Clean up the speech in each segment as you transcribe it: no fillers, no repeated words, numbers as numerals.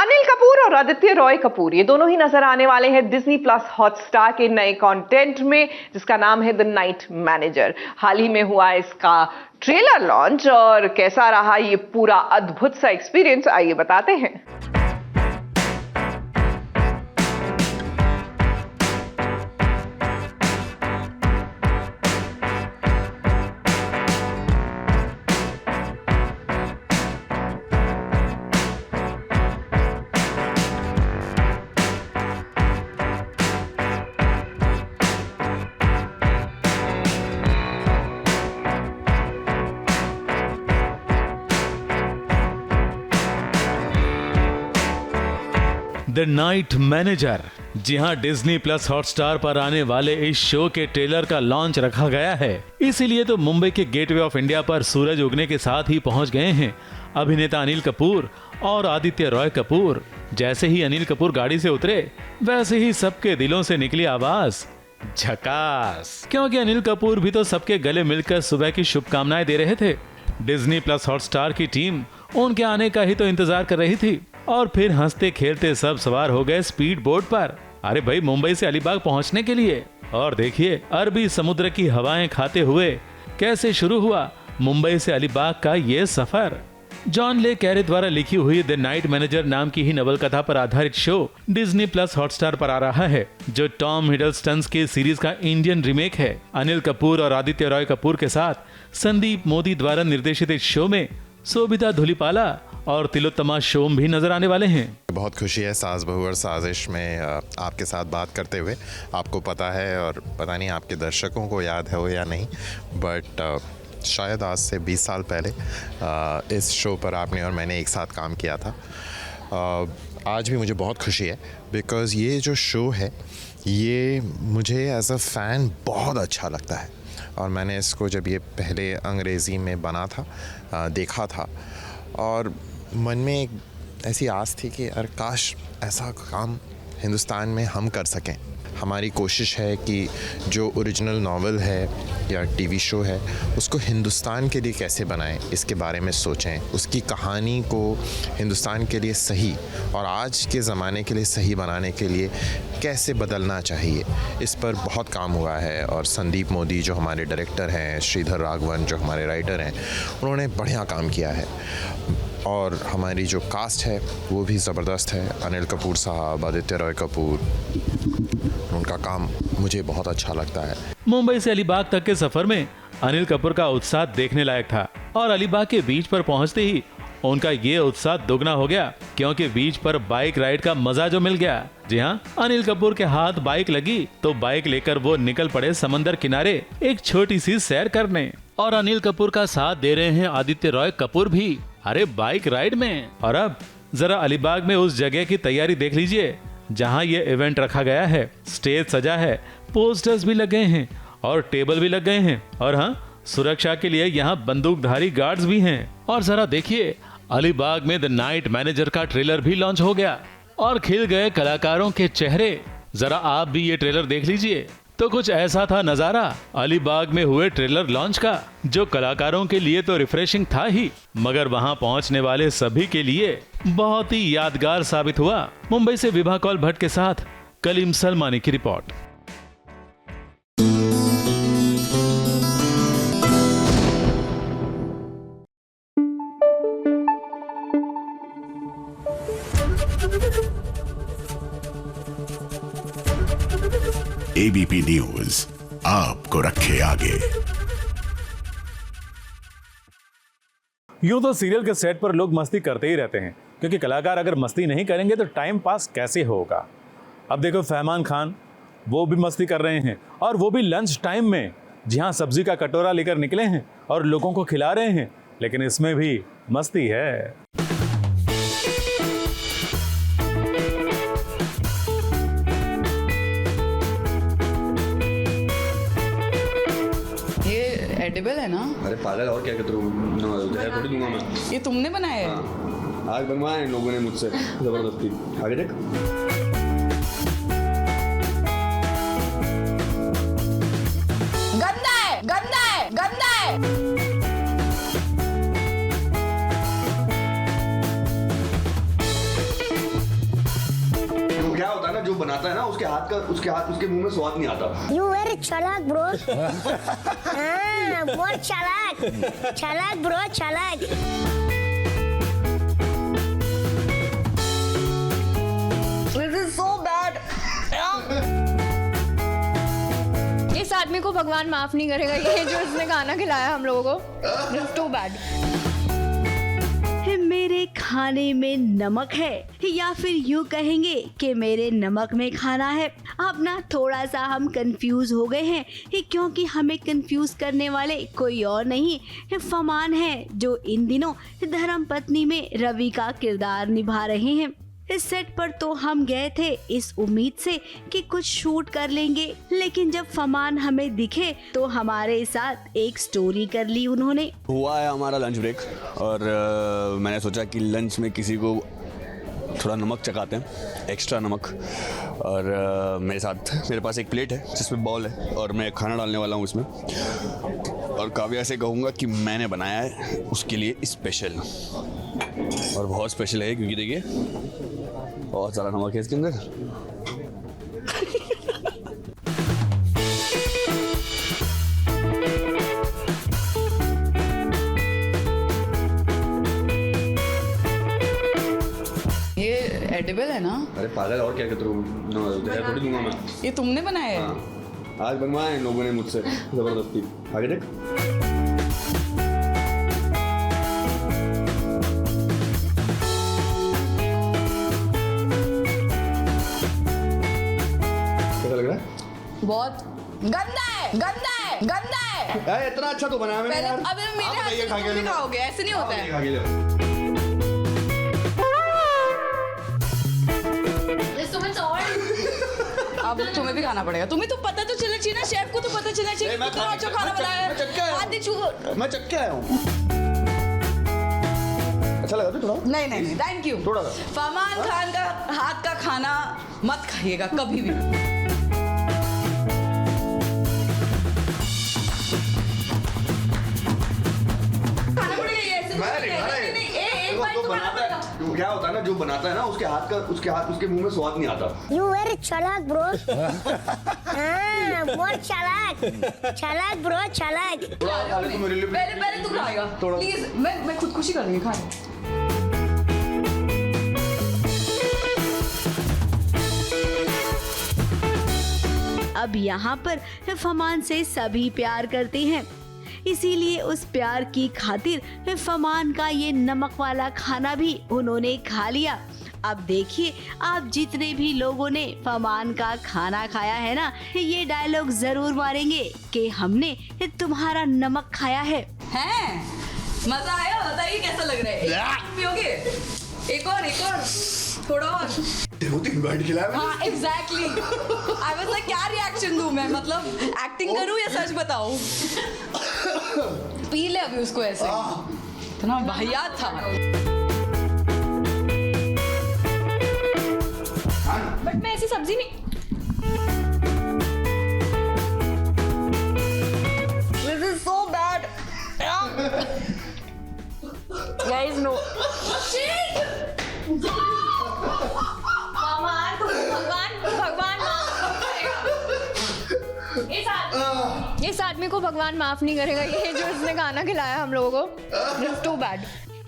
अनिल कपूर और आदित्य रॉय कपूर ये दोनों ही नजर आने वाले हैं डिज्नी प्लस हॉटस्टार के नए कंटेंट में, जिसका नाम है द नाइट मैनेजर। हाल ही में हुआ इसका ट्रेलर लॉन्च और कैसा रहा ये पूरा अद्भुत सा एक्सपीरियंस, आइए बताते हैं। द नाइट मैनेजर, जी हां, डिज्नी प्लस हॉटस्टार पर आने वाले इस शो के ट्रेलर का लॉन्च रखा गया है। इसीलिए तो मुंबई के गेटवे ऑफ इंडिया पर सूरज उगने के साथ ही पहुंच गए हैं अभिनेता अनिल कपूर और आदित्य रॉय कपूर। जैसे ही अनिल कपूर गाड़ी से उतरे, वैसे ही सबके दिलों से निकली आवाज झकास, क्योंकि अनिल कपूर भी तो सबके गले मिलकर सुबह की शुभकामनाएं दे रहे थे। डिज्नी प्लस हॉटस्टार की टीम उनके आने का ही तो इंतजार कर रही थी और फिर हंसते खेलते सब सवार हो गए स्पीड बोट पर। अरे भाई, मुंबई से अलीबाग पहुंचने के लिए। और देखिए अरबी समुद्र की हवाएं खाते हुए कैसे शुरू हुआ मुंबई से अलीबाग का ये सफर। जॉन ले कैरे द्वारा लिखी हुई द नाइट मैनेजर नाम की ही नवलकथा पर आधारित शो डिज्नी प्लस हॉटस्टार पर आ रहा है, जो टॉम हिडलस्टन की सीरीज का इंडियन रीमेक है। अनिल कपूर और आदित्य रॉय कपूर के साथ संदीप मोदी द्वारा निर्देशित इस शो में सोभिता धुलीपाला और तिलोत्तमा शोम भी नजर आने वाले हैं। बहुत खुशी है सास बहू और साजिश में आपके साथ बात करते हुए। आपको पता है, और पता नहीं आपके दर्शकों को याद है हो या नहीं, बट शायद आज से 20 साल पहले इस शो पर आपने और मैंने एक साथ काम किया था। आज भी मुझे बहुत खुशी है बिकॉज़ ये जो शो है ये मुझे एज अ फ़ैन बहुत अच्छा लगता है। और मैंने इसको जब ये पहले अंग्रेज़ी में बना था, देखा था, और मन में एक ऐसी आस थी कि यार काश ऐसा काम हिंदुस्तान में हम कर सकें। हमारी कोशिश है कि जो ओरिजिनल नॉवल है या टीवी शो है उसको हिंदुस्तान के लिए कैसे बनाएं, इसके बारे में सोचें, उसकी कहानी को हिंदुस्तान के लिए सही और आज के ज़माने के लिए सही बनाने के लिए कैसे बदलना चाहिए, इस पर बहुत काम हुआ है। और संदीप मोदी जो हमारे डायरेक्टर हैं, श्रीधर राघवन जो हमारे राइटर हैं, उन्होंने बढ़िया काम किया है। और हमारी जो कास्ट है वो भी ज़बरदस्त है। अनिल कपूर साहब, आदित्य रॉय कपूर, उनका काम मुझे बहुत अच्छा लगता है। मुंबई से अलीबाग तक के सफर में अनिल कपूर का उत्साह देखने लायक था और अलीबाग के बीच पर पहुंचते ही उनका ये उत्साह दोगुना हो गया, क्योंकि बीच पर बाइक राइड का मजा जो मिल गया। जी हाँ, अनिल कपूर के हाथ बाइक लगी तो बाइक लेकर वो निकल पड़े समंदर किनारे एक छोटी सी सैर करने। और अनिल कपूर का साथ दे रहे हैं आदित्य रॉय कपूर भी, अरे बाइक राइड में। और अब जरा अलीबाग में उस जगह की तैयारी देख लीजिए जहां ये इवेंट रखा गया है। स्टेज सजा है, पोस्टर्स भी लग गए हैं और टेबल भी लग गए हैं, और हाँ, सुरक्षा के लिए यहाँ बंदूकधारी गार्ड्स भी हैं। और जरा देखिए, अलीबाग में द नाइट मैनेजर का ट्रेलर भी लॉन्च हो गया और खिल गए कलाकारों के चेहरे। जरा आप भी ये ट्रेलर देख लीजिए। तो कुछ ऐसा था नजारा अलीबाग में हुए ट्रेलर लॉन्च का, जो कलाकारों के लिए तो रिफ्रेशिंग था ही, मगर वहां पहुंचने वाले सभी के लिए बहुत ही यादगार साबित हुआ। मुंबई से विभा कौल भट्ट के साथ कलीम सलमानी की रिपोर्ट। एबीपी न्यूज आपको रखे आगे। यूं तो सीरियल के सेट पर लोग मस्ती करते ही रहते हैं, क्योंकि कलाकार अगर मस्ती नहीं करेंगे तो टाइम पास कैसे होगा। अब देखो फरमान खान, वो भी मस्ती कर रहे हैं, और वो भी लंच टाइम में। जी हाँ, सब्जी का कटोरा लेकर निकले हैं और लोगों को खिला रहे हैं, लेकिन इसमें भी मस्ती है। एडिबल है ना? अरे पागल, और क्या जहर थोड़ी दूंगा मैं। ये तुमने बनाया है? हाँ, आज बनवाए इन लोगों ने मुझसे जबरदस्ती। आगे देख। गंदा है, गंदा है, गंदा है। जो बनाता है ना उसके मुंह में स्वाद नहीं आता। You very चालाक bro. हाँ, बहुत चालाक bro, चालाक. This is so bad. इस आदमी को भगवान माफ नहीं करेगा, ये जो इसने खाना खिलाया हम लोगों को. This is too bad. मेरे खाने में नमक है, या फिर यूं कहेंगे कि मेरे नमक में खाना है. अब ना थोड़ा सा हम कंफ्यूज हो गए हैं, क्योंकि हमें कंफ्यूज करने वाले कोई और नहीं फमान है, जो इन दिनों धर्मपत्नी में रवि का किरदार निभा रहे हैं. इस सेट पर तो हम गए थे इस उम्मीद से कि कुछ शूट कर लेंगे, लेकिन जब फमान हमें दिखे तो हमारे साथ एक स्टोरी कर ली उन्होंने. हुआ है हमारा लंच ब्रेक और मैंने सोचा कि लंच में किसी को थोड़ा नमक चखाते हैं, एक्स्ट्रा नमक. और मेरे पास एक प्लेट है जिसमें बॉल है और मैं खाना डालने वाला हूँ इसमें. और काव्या से कहूँगा कि मैंने बनाया है उसके लिए स्पेशल, और बहुत स्पेशल है क्योंकि देखिए बहुत सारा नमक है इसके अंदर. ये एडिबल है ना? अरे पागल, और क्या कहते हो, थोड़ी दूंगा मैं. ये तुमने बनाया है? हाँ, आज बनवाया है इन लोगों ने मुझसे जबरदस्ती. आगे देख. कैसा लग रहा है? बहुत गंदा है. यार इतना अच्छा तो बनाया मैंने यार. अबे मेरे हाथ से तुम भी खाओगे, ऐसे नहीं होता है. खा के ले. अब तुम्हें भी खाना पड़ेगा. तुम्हें तो पता तो चलना चाहिए ना, शेफ को तो पता चलना चाहिए मैं कितना अच्छा खाना बनाया है. मैं चख के आया हूँ. अच्छा लगा थोड़ा? नहीं, थैंक यू. थोड़ा सा. फरमान खान का हाथ का खाना मत खाइएगा कभी भी. खाना पड़ेगा ये, ऐसे नहीं. एक बार तो खाना पड़ेगा. क्या होता है ना, जो बनाता है ना उसके मुंह में स्वाद नहीं आता. You very चालाक bro. हाँ, बहुत चालाक bro, चालाक. थोड़ा खा ले तो मेरे लिए. पहले तू खाएगा प्लीज. मैं खुदकुशी करूंगी खाने. अब यहाँ पर फमान से सभी प्यार करते हैं, इसीलिए उस प्यार की खातिर फमान का ये नमक वाला खाना भी उन्होंने खा लिया. अब देखिए, आप जितने भी लोगों ने फमान का खाना खाया है ना, ये डायलॉग जरूर मारेंगे कि हमने तुम्हारा नमक खाया है. हैं? मजा आया? बताइए कैसा लग रहा है. पियोगे? एक और थोड़ा और. 2-3 बाइट खिलाया मैंने. हाँ एग्जैक्टली. आई वाज लाइक क्या रिएक्शन दूं मैं, मतलब एक्टिंग करूं या सच बताऊं. पी ले अभी उसको ऐसे. इतना वाहियात था. बट मैं ऐसी सब्जी नहीं. This is so bad. Guys, no. इस आदमी को भगवान माफ नहीं करेगा, ये जो इसने खाना खिलाया हम लोगों को. This is too bad.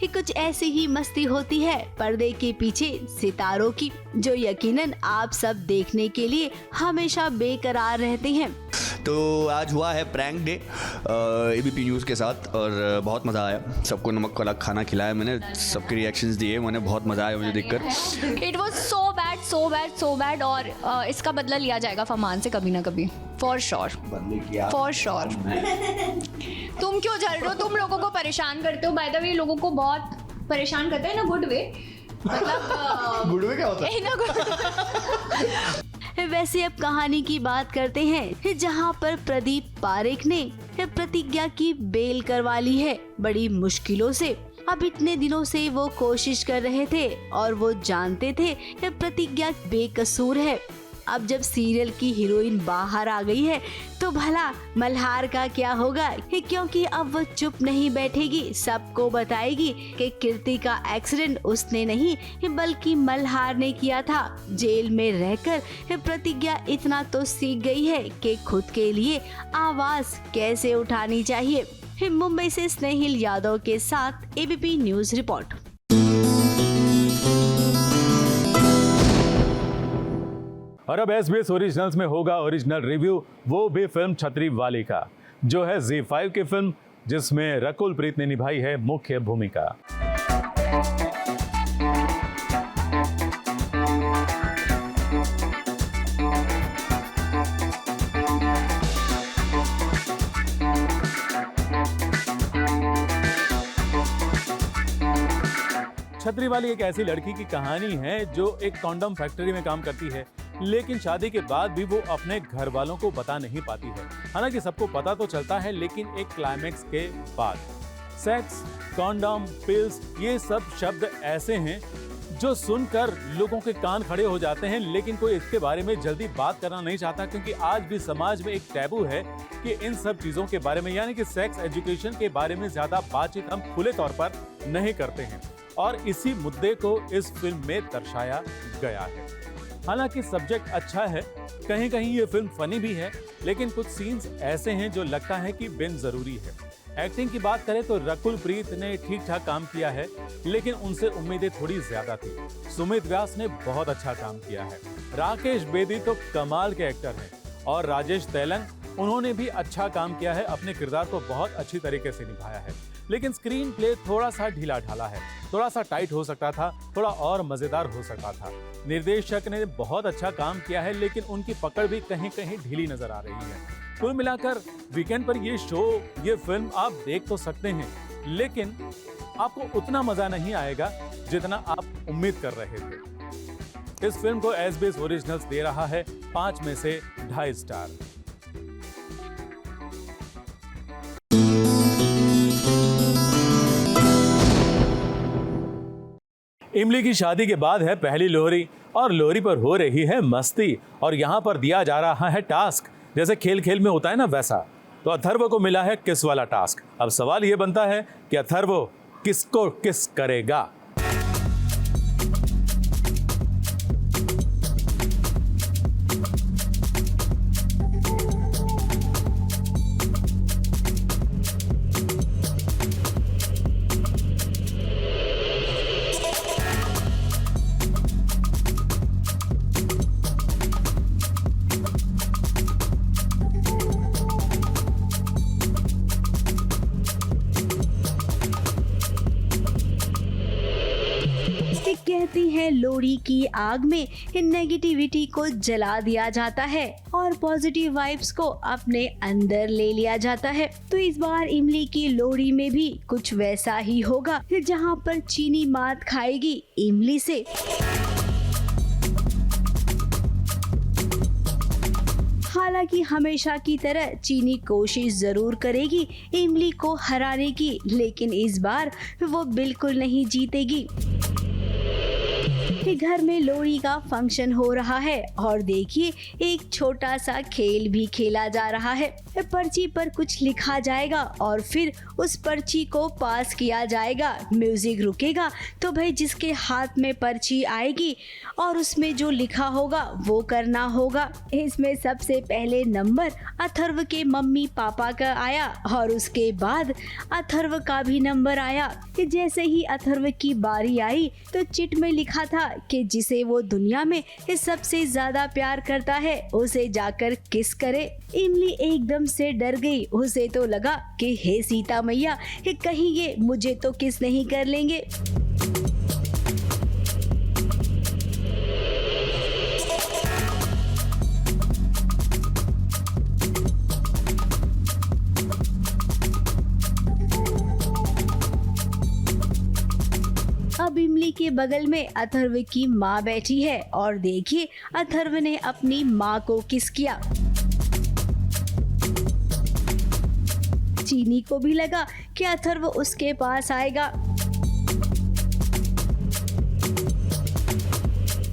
ये कुछ ऐसी ही मस्ती होती है पर्दे के पीछे सितारों की, जो यकीनन आप सब देखने के लिए हमेशा बेकरार रहते हैं. तो आज हुआ है प्रैंक डे एबीपी न्यूज़ के साथ और बहुत मज़ा आया. सबको नमक वाला खाना खिलाया मैंने, सबके रिएक्शंस दिए मैंने, बहुत मज़ा आया मुझे देखकर. It was so bad और इसका बदला लिया जाएगा फरमान से कभी ना कभी. For sure. तुम क्यों जल रहे हो? तुम लोगों को परेशान करते हो. बाय द वे लोगों को बहुत परेशान करते हैं ना, गुड वे. मतलब गुड वे क्या होता है? वैसे अब कहानी की बात करते हैं, जहां पर प्रदीप पारेख ने प्रतिज्ञा की बेल करवा ली है बड़ी मुश्किलों से. अब इतने दिनों से वो कोशिश कर रहे थे और वो जानते थे कि प्रतिज्ञा बेकसूर है, अब जब सीरियल की हीरोइन बाहर आ गई है तो भला मल्हार का क्या होगा, क्योंकि अब वो चुप नहीं बैठेगी, सबको बताएगी कि कीर्ति का एक्सीडेंट उसने नहीं बल्कि मल्हार ने किया था। जेल में रहकर प्रतिज्ञा इतना तो सीख गई है कि खुद के लिए आवाज कैसे उठानी चाहिए। मुंबई से स्नेहिल यादव के साथ एबीपी न्यूज रिपोर्ट। और अब SBS ओरिजिनल्स में होगा ओरिजिनल रिव्यू, वो भी फिल्म छतरी वाली का, जो है ZEE5 की फिल्म जिसमें रकुल प्रीत ने निभाई है मुख्य भूमिका। छतरी वाली एक ऐसी लड़की की कहानी है जो एक कॉन्डम फैक्ट्री में काम करती है, लेकिन शादी के बाद भी वो अपने घर वालों को बता नहीं पाती है। हालांकि सबको पता तो चलता है, लेकिन एक क्लाइमेक्स के बाद। सेक्स, कॉन्डम, पिल्स, ये सब शब्द ऐसे हैं जो सुनकर लोगों के कान खड़े हो जाते हैं, लेकिन कोई इसके बारे में जल्दी बात करना नहीं चाहता, क्योंकि आज भी समाज में एक टैबू है कि इन सब चीजों के बारे में, यानी कि सेक्स एजुकेशन के बारे में ज्यादा बातचीत हम खुले तौर पर नहीं करते हैं। और इसी मुद्दे को इस फिल्म में दर्शाया गया है। हालांकि सब्जेक्ट अच्छा है, कहीं कहीं ये फिल्म फनी भी है, लेकिन कुछ सीन्स ऐसे हैं जो लगता है कि बिन जरूरी है। एक्टिंग की बात करें तो रकुल प्रीत ने ठीक ठाक काम किया है, लेकिन उनसे उम्मीदें थोड़ी ज्यादा थी। सुमित व्यास ने बहुत अच्छा काम किया है। राकेश बेदी तो कमाल के एक्टर हैं, और राजेश तेलंग, उन्होंने भी अच्छा काम किया है, अपने किरदार को बहुत अच्छी तरीके से निभाया है। लेकिन स्क्रीन प्ले थोड़ा सा ढीला ढाला है, थोड़ा सा टाइट हो सकता था, थोड़ा और मजेदार हो सकता था। निर्देशक ने बहुत अच्छा काम किया है, लेकिन उनकी पकड़ भी कहीं कहीं ढीली नजर आ रही है। कुल मिलाकर वीकेंड पर ये शो, ये फिल्म आप देख तो सकते हैं, लेकिन आपको उतना मजा नहीं आएगा जितना आप उम्मीद कर रहे थे। इस फिल्म को SBS ओरिजिनल्स दे रहा है 5 में से 2.5 स्टार। इमली की शादी के बाद है पहली लोहरी, और लोहरी पर हो रही है मस्ती, और यहाँ पर दिया जा रहा है टास्क, जैसे खेल खेल में होता है ना वैसा। तो अथर्व को मिला है किस वाला टास्क। अब सवाल ये बनता है कि अथर्व किसको किस करेगा। कहती है लोहड़ी की आग में नेगेटिविटी को जला दिया जाता है और पॉजिटिव वाइब्स को अपने अंदर ले लिया जाता है। तो इस बार इमली की लोहड़ी में भी कुछ वैसा ही होगा, जहां पर चीनी मात खाएगी इमली से। हालांकि हमेशा की तरह चीनी कोशिश जरूर करेगी इमली को हराने की, लेकिन इस बार वो बिल्कुल नहीं जीतेगी। घर में लोहड़ी का फंक्शन हो रहा है और देखिए एक छोटा सा खेल भी खेला जा रहा है। पर्ची पर कुछ लिखा जाएगा और फिर उस पर्ची को पास किया जाएगा। म्यूजिक रुकेगा तो भाई जिसके हाथ में पर्ची आएगी और उसमें जो लिखा होगा वो करना होगा। इसमें सबसे पहले नंबर अथर्व के मम्मी पापा का आया और उसके बाद अथर्व का भी नंबर आया। जैसे ही अथर्व की बारी आई तो चिट में लिखा था कि जिसे वो दुनिया में सबसे ज्यादा प्यार करता है उसे जाकर किस करे। इमली एकदम से डर गई। उसे तो लगा कि हे सीता मैया, कहीं ये मुझे तो किस नहीं कर लेंगे। अब इमली के बगल में अथर्व की माँ बैठी है और देखिए अथर्व ने अपनी माँ को किस किया। चीनी को भी लगा कि अथर्व उसके पास आएगा,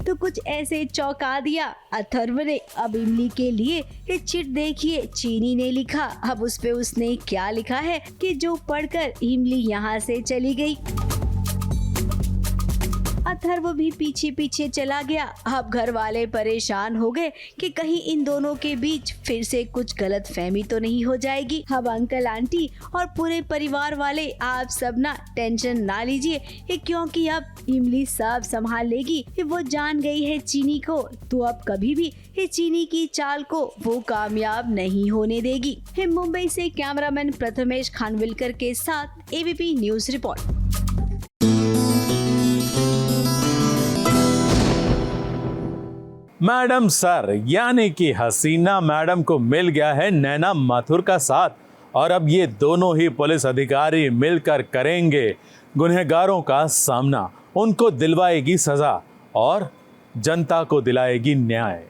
तो तो कुछ ऐसे चौंका दिया अथर्व ने। अब इमली के लिए ये चिट देखिए, चीनी ने लिखा। अब उस पे उसने क्या लिखा है कि जो पढ़कर इमली यहाँ से चली गई। अथर्व भी पीछे पीछे चला गया। अब घर वाले परेशान हो गए कि कहीं इन दोनों के बीच फिर से कुछ गलत फहमी तो नहीं हो जाएगी। अब अंकल आंटी और पूरे परिवार वाले आप सब ना टेंशन ना लीजिए, क्योंकि अब इमली सब संभाल लेगी। वो जान गई है चीनी को, तो अब कभी भी चीनी की चाल को वो कामयाब नहीं होने देगी। मुंबई से कैमरामैन प्रथमेश खानविलकर के साथ ABP news report. Madam sir यानी कि हसीना मैडम को मिल गया है नैना माथुर का साथ, और अब ये दोनों ही पुलिस अधिकारी मिलकर करेंगे गुनहगारों का सामना, उनको दिलवाएगी सजा और जनता को दिलाएगी न्याय।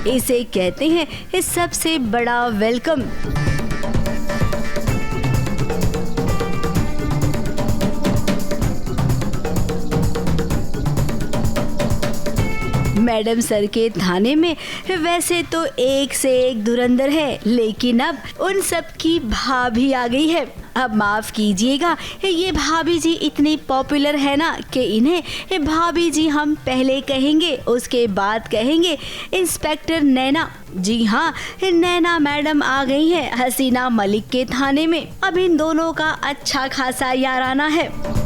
इसे कहते हैं इस सबसे बड़ा वेलकम। मैडम सर के थाने में वैसे तो एक से एक धुरंधर है, लेकिन अब उन सब की भाभी आ गई है। अब माफ कीजिएगा, ये भाभी जी इतनी पॉपुलर है ना कि इन्हें भाभी जी हम पहले कहेंगे, उसके बाद कहेंगे इंस्पेक्टर नैना। जी हाँ, नैना मैडम आ गई है हसीना मलिक के थाने में। अब इन दोनों का अच्छा खासा याराना है।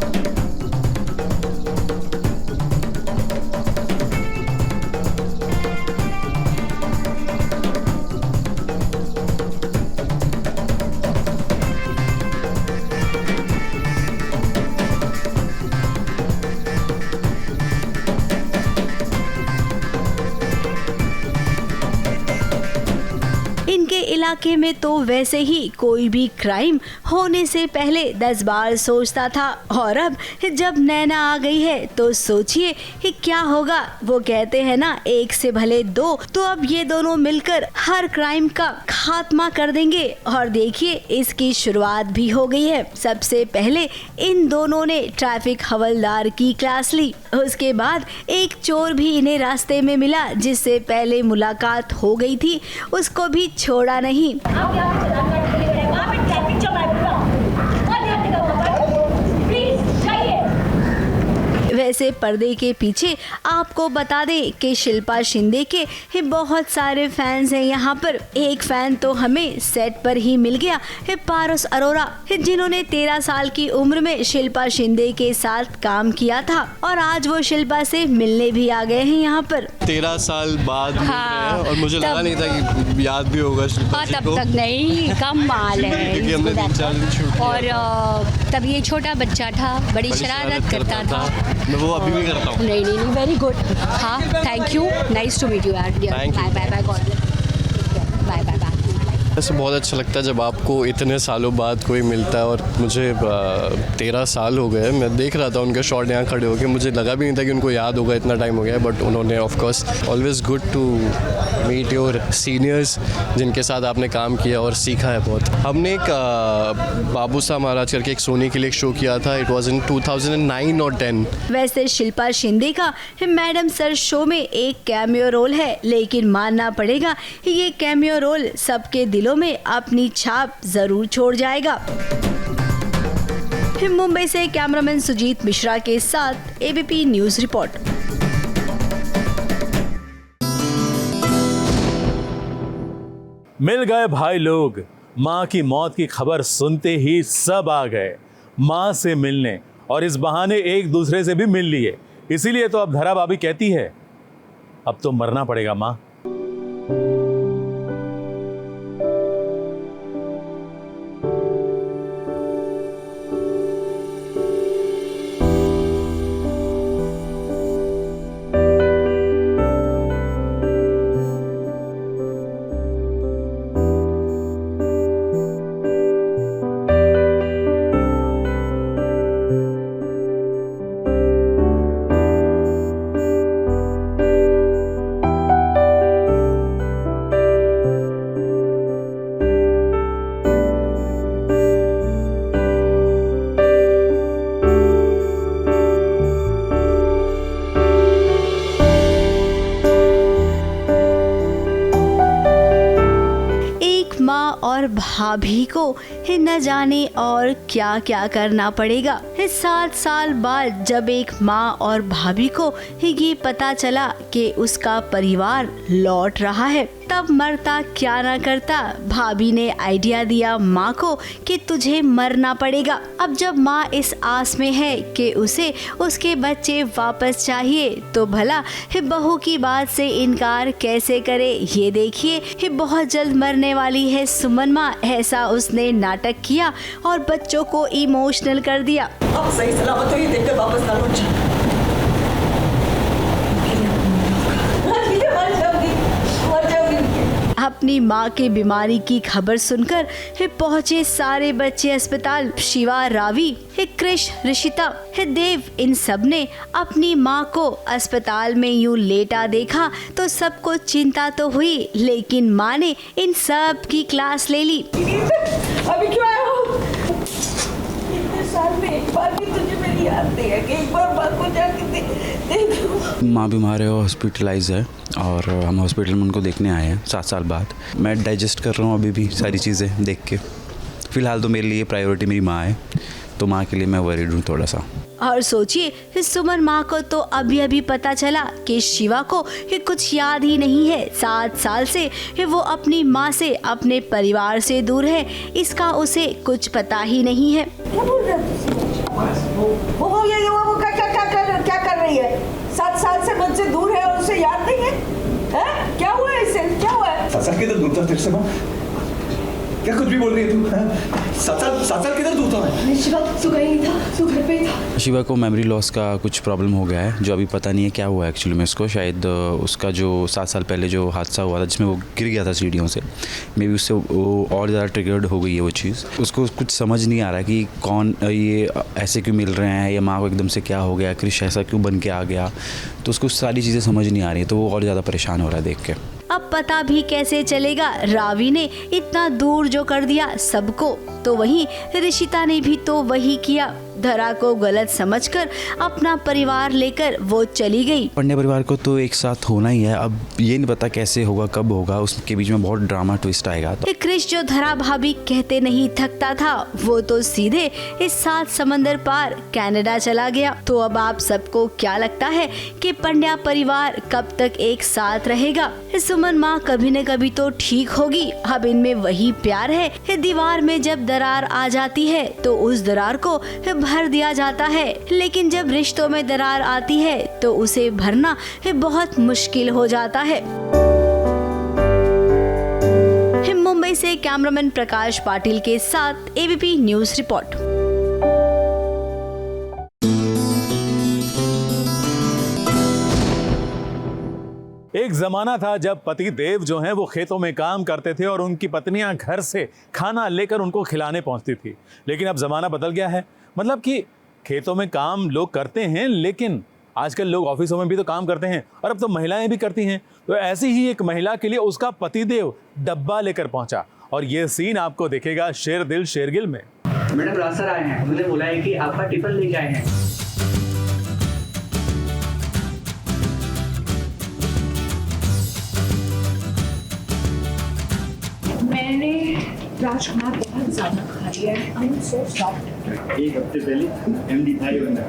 इलाके में तो वैसे ही कोई भी क्राइम होने से पहले 10 बार सोचता था, और अब जब नैना आ गई है तो सोचिए क्या होगा। वो कहते हैं ना, एक से भले दो, तो अब ये दोनों मिलकर हर क्राइम का खात्मा कर देंगे। और देखिए इसकी शुरुआत भी हो गई है। सबसे पहले इन दोनों ने ट्रैफिक हवलदार की क्लास ली, उसके बाद एक चोर भी इन्हें रास्ते में मिला जिससे पहले मुलाकात हो गई थी, उसको भी छोड़ा नहीं। वैसे पर्दे के पीछे आपको बता दें कि शिल्पा शिंदे के बहुत सारे फैंस हैं यहाँ पर। एक फैन तो हमें सेट पर ही मिल गया, पारस अरोरा, जिन्होंने 13 साल की उम्र में शिल्पा शिंदे के साथ काम किया था, और आज वो शिल्पा से मिलने भी आ गए हैं यहाँ पर। 13 साल बाद हाँ, और मुझे लगा नहीं था कि याद भी होगा शिल्पा जी को। तब तक नहीं, कम माल है। क्योंकि हमने 3-4 दिन शूट किया और तब ये छोटा बच्चा था, बड़ी शरारत करता था। मैं वो अभी भी करता हूँ। नहीं, वेरी गुड। हाँ, thank you, nice to meet you यार। Bye bye. ऐसे बहुत अच्छा लगता है जब आपको इतने सालों बाद कोई मिलता है, और मुझे 13 साल हो गए। मैं देख रहा था उनके शॉट यहाँ खड़े होके, मुझे लगा भी नहीं था कि उनको याद होगा, इतना टाइम हो गया है। बट उन्होंने of course always good to meet your seniors जिनके साथ आपने काम किया और सीखा है बहुत। हमने एक बाबू साहब महाराज करके एक सोनी के लिए एक शो किया था। इट वॉज इन 2009 और 10। वैसे शिल्पा शिंदे का मैडम सर शो में एक कैमियो रोल है, लेकिन मानना पड़ेगा ये कैमियो रोल सबके दिलों में अपनी छाप जरूर छोड़ जाएगा। मुंबई से कैमरामैन सुजीत मिश्रा के साथ एबीपी न्यूज रिपोर्ट। मिल गए भाई लोग। माँ की मौत की खबर सुनते ही सब आ गए माँ से मिलने, और इस बहाने एक दूसरे से भी मिल लिए। इसीलिए तो अब धरा भाभी कहती है, अब तो मरना पड़ेगा माँ। माँ और भाभी को न जाने और क्या क्या करना पड़ेगा। 7 साल बाद जब एक माँ और भाभी को ये पता चला कि उसका परिवार लौट रहा है, तब मरता क्या ना करता भाभी ने आइडिया दिया माँ को कि तुझे मरना पड़ेगा। अब जब माँ इस आस में है कि उसे उसके बच्चे वापस चाहिए, तो भला बहू की बात से इनकार कैसे करे। ये देखिए, बहुत जल्द मरने वाली है सुमन माँ। ऐसा उसने नाटक किया और बच्चों को इमोशनल कर दिया। अब सही सलामत हो ये देखकर वापस ना लौट जा। अपनी माँ की बीमारी की खबर सुनकर पहुँचे सारे बच्चे अस्पताल। शिवा, रावी, कृष, ऋषिता, देव, इन सब ने अपनी माँ को अस्पताल में यूं लेटा देखा तो सबको चिंता तो हुई, लेकिन माँ ने इन सब की क्लास ले ली। अभी क्यों आया हो? इतने साल में एक बार भी तुझे मेरी याद नहीं है कि एक बार माँ को जाके देख। माँ बीमार है, हॉस्पिटलाइज है और हम हॉस्पिटल में उनको देखने आए हैं 7 साल बाद। मैं डाइजेस्ट कर रहा हूँ अभी भी सारी चीज़ें देख के। फ़िलहाल तो मेरे लिए प्रायोरिटी मेरी माँ है, तो माँ के लिए मैं वरीड हूँ थोड़ा सा। और सोचिए, सुमन माँ को तो अभी पता चला कि शिवा को कुछ याद ही नहीं है। 7 साल से वो अपनी माँ से, अपने परिवार से दूर है, इसका उसे कुछ पता ही नहीं है। क्या बोल रहा है? वो क्या कर रही है? 7 साल से मुझसे दूर है और उसे याद नहीं है? हैं? क्या हुआ है इसे? क्या हुआ है? 7 साल किधर दूर था तेरे से माँ? क्या कुछ भी बोल रही है तू? 7 साल किधर दूर था मैं? शिवा तू कहीं नहीं था, तू घर पे ही था। शिवा को मेमोरी लॉस का कुछ प्रॉब्लम हो गया है, जो अभी पता नहीं है क्या हुआ है एक्चुअली में उसको। शायद उसका जो 7 साल पहले जो हादसा हुआ था जिसमें वो गिर गया था सीढ़ियों से, मे बी उससे वो और ज़्यादा ट्रिगर्ड हो गई है वो चीज़। उसको कुछ समझ नहीं आ रहा कि कौन ये ऐसे क्यों मिल रहे हैं, या माँ को एकदम से क्या हो गया, कृष ऐसा क्यों बन के आ गया, तो उसको सारी चीज़ें समझ नहीं आ रही है, तो वो और ज़्यादा परेशान हो रहा है देख के। अब पता भी कैसे चलेगा, रावी ने इतना दूर जो कर दिया सबको, तो वहीं ऋषिता ने भी तो वही किया। धरा को गलत समझकर अपना परिवार लेकर वो चली गई। पंड्या परिवार को तो एक साथ होना ही है, अब ये नहीं पता कैसे होगा, कब होगा, उसके बीच में बहुत ड्रामा ट्विस्ट आएगा। तो कृष जो धरा भाभी कहते नहीं थकता था, वो तो सीधे इस 7 समंदर पार कनाडा चला गया। तो अब आप सबको क्या लगता है कि पंड्या परिवार कब तक एक साथ रहेगा? सुमन माँ कभी न कभी तो ठीक होगी। अब इनमें वही प्यार है, दीवार में जब दरार आ जाती है तो उस दरार को भर दिया जाता है, लेकिन जब रिश्तों में दरार आती है तो उसे भरना बहुत मुश्किल हो जाता है। मुंबई से कैमरामैन प्रकाश पाटिल के साथ एबीपी न्यूज रिपोर्ट। एक जमाना था जब पति देव जो हैं वो खेतों में काम करते थे और उनकी पत्नियां घर से खाना लेकर उनको खिलाने पहुंचती थी। लेकिन अब जमाना बदल गया है, मतलब कि खेतों में काम लोग करते हैं, लेकिन आजकल लोग ऑफिसों में भी तो काम करते हैं और अब तो महिलाएं भी करती हैं। तो ऐसी ही एक महिला के लिए उसका पतिदेव डब्बा लेकर पहुंचा और ये सीन आपको दिखेगा शेर दिल शेरगिल में। मैडम राज सर आए हैं, उन्होंने बोला है कि आपका टिफिन लेके आए हैं। मैंने राजकुमार बहुत ज्यादा खा लिया है। I am so soft. एक हफ्ते पहले एमडी था ये बंदा,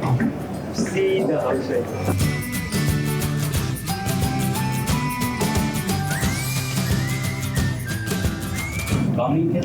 सीधा हाउस है। काम नहीं किया।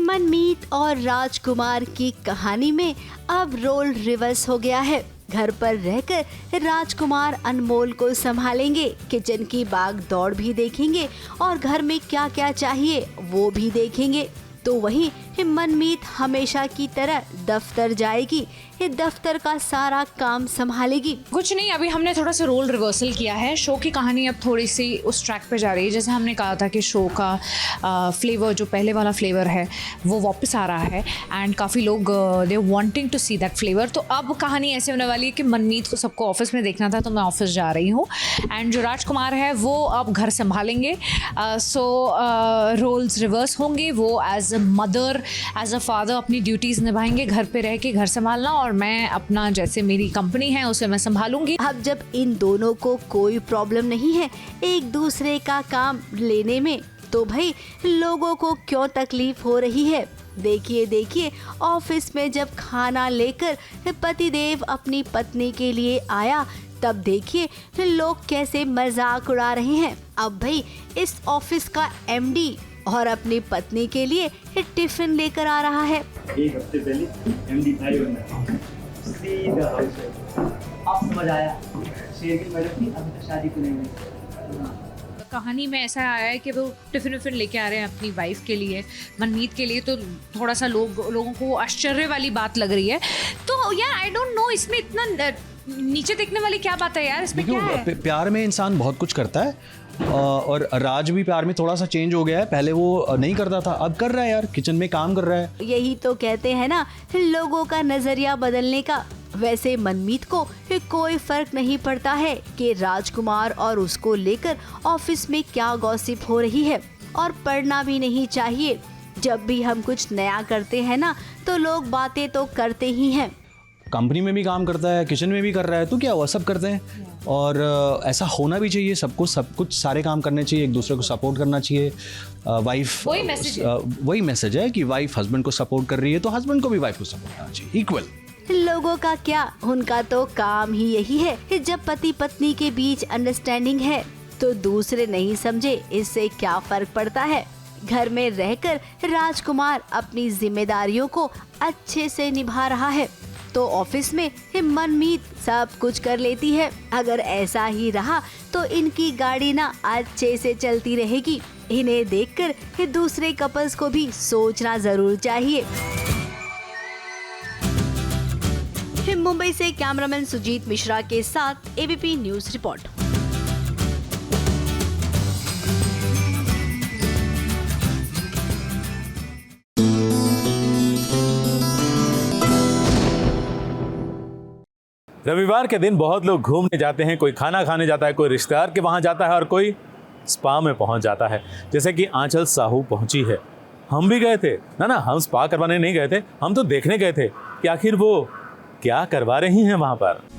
मनमीत और राजकुमार की कहानी में अब रोल रिवर्स हो गया है। घर पर रहकर राजकुमार अनमोल को संभालेंगे, किचन की भाग दौड़ भी देखेंगे और घर में क्या क्या चाहिए वो भी देखेंगे। तो वहीं मनमीत हमेशा की तरह दफ्तर जाएगी, दफ्तर का सारा काम संभालेगी। कुछ नहीं, अभी हमने थोड़ा सा रोल रिवर्सल किया है। शो की कहानी अब थोड़ी सी उस ट्रैक पे जा रही है। जैसे हमने कहा था कि शो का फ्लेवर, जो पहले वाला फ्लेवर है वो वापस आ रहा है एंड काफ़ी लोग they wanting to see that flavour. तो अब कहानी ऐसे होने वाली है कि मनमीत को सबको ऑफिस में देखना था तो मैं ऑफिस जा रही हूँ एंड जो राजकुमार है वो अब घर संभालेंगे। सो रोल्स रिवर्स होंगे। वो as a mother, as a father अपनी ड्यूटीज़ निभाएंगे, घर पे रह के घर संभालना, और और मैं अपना जैसे मेरी कंपनी है उसे मैं संभालूंगी। अब जब इन दोनों को कोई प्रॉब्लम नहीं है एक दूसरे का काम लेने में, तो भाई लोगों को क्यों तकलीफ हो रही है। देखिए ऑफिस में जब खाना लेकर पतिदेव अपनी पत्नी के लिए आया, तब देखिए लोग कैसे मजाक उड़ा रहे हैं। अब भाई इस ऑफिस का एमडी और अपनी पत्नी के लिए टिफिन लेकर आ रहा है। एक हफ्ते पहले एमडी था ही बनना, सीधा हाउस। अब समझ आया शेर की मैडम थी, अभी तक शादी को नहीं हुई। कहानी में ऐसा आया है कि वो टिफिन विफिन लेके आ रहे हैं अपनी वाइफ के लिए, मनमीत के लिए, तो थोड़ा सा लोगों को आश्चर्य वाली बात लग रही है। तो यार आई डोंट नो इसमें इतना नीचे देखने वाली क्या बात है यार, इसमें क्या है? प्यार में इंसान बहुत कुछ करता है और राज भी प्यार में थोड़ा सा चेंज हो गया है। पहले वो नहीं करता था, अब कर रहा है यार, किचन में काम कर रहा है। यही तो कहते हैं ना लोगों का नजरिया बदलने का। वैसे मनमीत को कोई फर्क नहीं पड़ता है कि राजकुमार और उसको लेकर ऑफिस में क्या गॉसिप हो रही है, और पढ़ना भी नहीं चाहिए। जब भी हम कुछ नया करते हैं ना तो लोग बातें तो करते ही हैं। कंपनी में भी काम करता है, किचन में भी कर रहा है, तो क्या हुआ, सब करते हैं। और ऐसा होना भी चाहिए, सबको सब कुछ सारे काम करने चाहिए, एक दूसरे को सपोर्ट करना चाहिए। वाइफ वही मैसेज है कि वाइफ हस्बैंड को सपोर्ट कर रही है तो हस्बैंड को भी वाइफ को सपोर्ट करना चाहिए, इक्वल। लोगों का क्या, उनका तो काम ही यही है कि जब पति पत्नी के बीच अंडरस्टैंडिंग है तो दूसरे नहीं समझे, इससे क्या फर्क पड़ता है। घर में रहकर राजकुमार अपनी जिम्मेदारियों को अच्छे से निभा रहा है, तो ऑफिस में मनमीत सब कुछ कर लेती है। अगर ऐसा ही रहा तो इनकी गाड़ी ना अच्छे से चलती रहेगी। इन्हें देखकर दूसरे कपल्स को भी सोचना जरूर चाहिए। मुंबई से कैमरामैन सुजीत मिश्रा के साथ एबीपी न्यूज रिपोर्ट। रविवार के दिन बहुत लोग घूमने जाते हैं, कोई खाना खाने जाता है, कोई रिश्तेदार के वहाँ जाता है और कोई स्पा में पहुँच जाता है। जैसे कि आंचल साहू पहुँची है। हम भी गए थे ना, हम स्पा करवाने नहीं गए थे, हम तो देखने गए थे कि आखिर वो क्या करवा रही हैं वहाँ पर।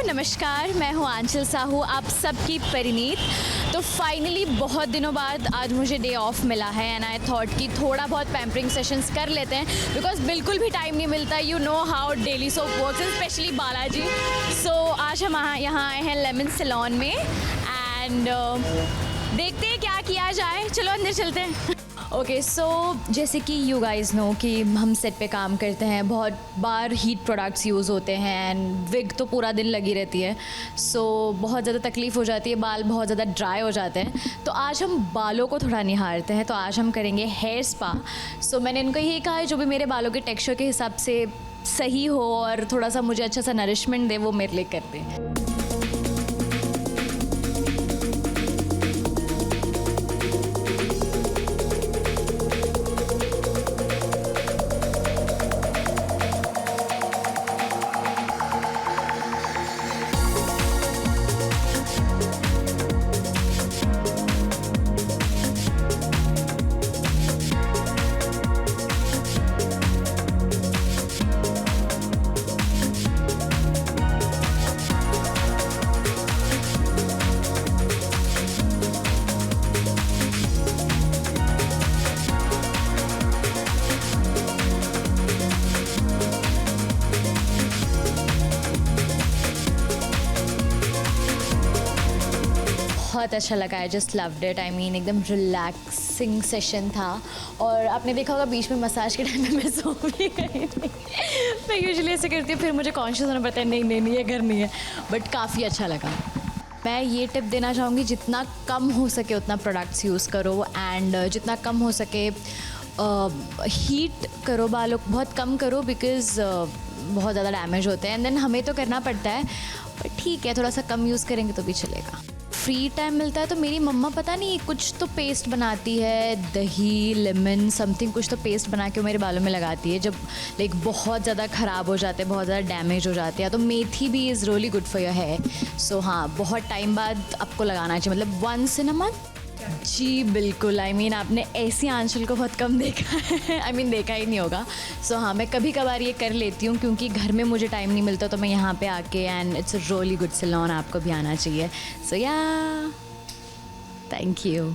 नमस्कार, मैं हूँ आंचल साहू, आप सबकी परिणीत। तो फाइनली बहुत दिनों बाद आज मुझे डे ऑफ मिला है एंड आई थॉट कि थोड़ा बहुत पैम्परिंग सेशंस कर लेते हैं, बिकॉज बिल्कुल भी टाइम नहीं मिलता। You know how daily soap works, specially Balaji. So आज हम यहाँ आए हैं लेमन सैलून में एंड देखते हैं क्या किया जाए। चलो अंदर चलते हैं। ओके, सो जैसे कि यू गाइज नो कि हम सेट पे काम करते हैं, बहुत बार हीट प्रोडक्ट्स यूज़ होते हैं एंड विग तो पूरा दिन लगी रहती है। सो बहुत ज़्यादा तकलीफ़ हो जाती है, बाल बहुत ज़्यादा ड्राई हो जाते हैं। तो आज हम बालों को थोड़ा निहारते हैं, तो आज हम करेंगे हेयर स्पा। सो मैंने इनको यही कहा है जो भी मेरे बालों के टेक्सचर के हिसाब से सही हो और थोड़ा सा मुझे अच्छा सा नरिशमेंट दे, वो मेरे लिए करते हैं। बहुत अच्छा लगा, I just loved it. I mean एकदम रिलैक्सिंग सेशन था। और आपने देखा होगा बीच में मसाज के टाइम में मैं सो भी गई थी। मैं यूजुअली ऐसे करती हूँ, फिर मुझे कॉन्शियस होना पड़ता है नहीं ये घर नहीं है, बट काफ़ी अच्छा लगा। मैं ये टिप देना चाहूँगी, जितना कम हो सके उतना प्रोडक्ट्स यूज़ करो एंड जितना कम हो सके हीट करो, बालों को बहुत कम करो बिकॉज बहुत ज़्यादा डैमेज होते हैं एंड देन हमें तो करना पड़ता है, बट ठीक है थोड़ा सा कम यूज़ करेंगे तो भी चलेगा। फ्री टाइम मिलता है तो मेरी मम्मा पता नहीं कुछ तो पेस्ट बनाती है, दही लेमन समथिंग कुछ तो पेस्ट बना के वो मेरे बालों में लगाती है जब लाइक बहुत ज़्यादा ख़राब हो जाते हैं, बहुत ज़्यादा डैमेज हो जाते हैं। तो मेथी भी is really good for your hair. So हाँ, बहुत टाइम बाद आपको लगाना चाहिए, मतलब वंस इन अ मंथ। जी बिल्कुल, आई मीन आपने ऐसी आंचल को बहुत कम देखा है, आई मीन देखा ही नहीं होगा। सो हाँ, मैं कभी कभार ये कर लेती हूँ क्योंकि घर में मुझे टाइम नहीं मिलता, तो मैं यहाँ पे आके and it's a really good salon, आपको भी आना चाहिए। सो या थैंक यू।